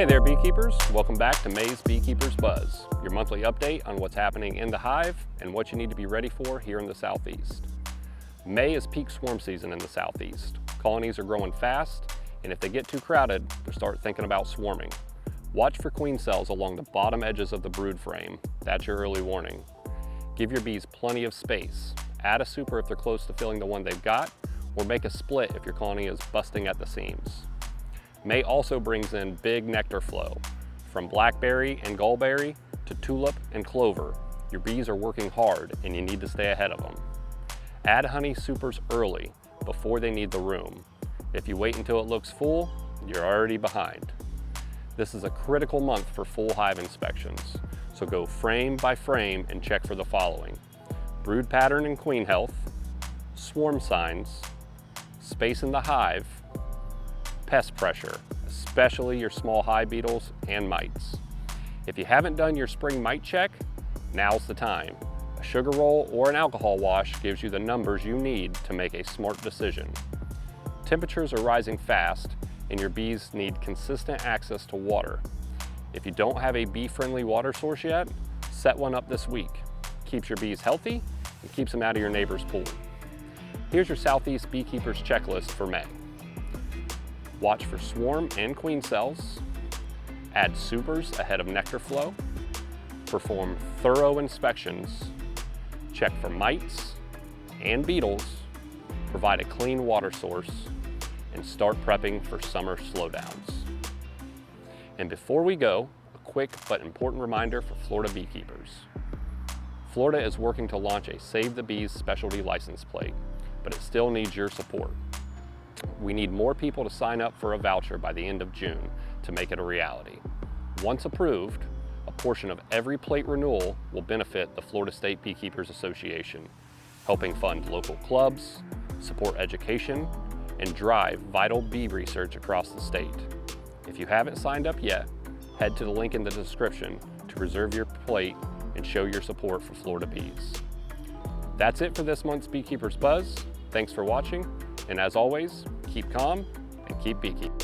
Hey there, beekeepers. Welcome back to May's Beekeepers Buzz, your monthly update on what's happening in the hive and what you need to be ready for here in the Southeast. May is peak swarm season in the Southeast. Colonies are growing fast, and if they get too crowded, they'll start thinking about swarming. Watch for queen cells along the bottom edges of the brood frame. That's your early warning. Give your bees plenty of space. Add a super if they're close to filling the one they've got, or make a split if your colony is busting at the seams. May also brings in big nectar flow. From blackberry and gallberry to tulip and clover, your bees are working hard and you need to stay ahead of them. Add honey supers early, before they need the room. If you wait until it looks full, you're already behind. This is a critical month for full hive inspections, so go frame by frame and check for the following: brood pattern and queen health, swarm signs, space in the hive, pest pressure, especially your small hive beetles and mites. If you haven't done your spring mite check, now's the time. A sugar roll or an alcohol wash gives you the numbers you need to make a smart decision. Temperatures are rising fast and your bees need consistent access to water. If you don't have a bee-friendly water source yet, set one up this week. Keeps your bees healthy and keeps them out of your neighbor's pool. Here's your Southeast Beekeepers checklist for May. Watch for swarm and queen cells, add supers ahead of nectar flow, perform thorough inspections, check for mites and beetles, provide a clean water source, and start prepping for summer slowdowns. And before we go, a quick but important reminder for Florida beekeepers. Florida is working to launch a Save the Bees specialty license plate, but it still needs your support. We need more people to sign up for a voucher by the end of June to make it a reality. Once approved, a portion of every plate renewal will benefit the Florida State Beekeepers Association, helping fund local clubs, support education, and drive vital bee research across the state. If you haven't signed up yet, head to the link in the description to reserve your plate and show your support for Florida bees. That's it for this month's Beekeepers Buzz. Thanks for watching. And as always, keep calm and keep beekeeping.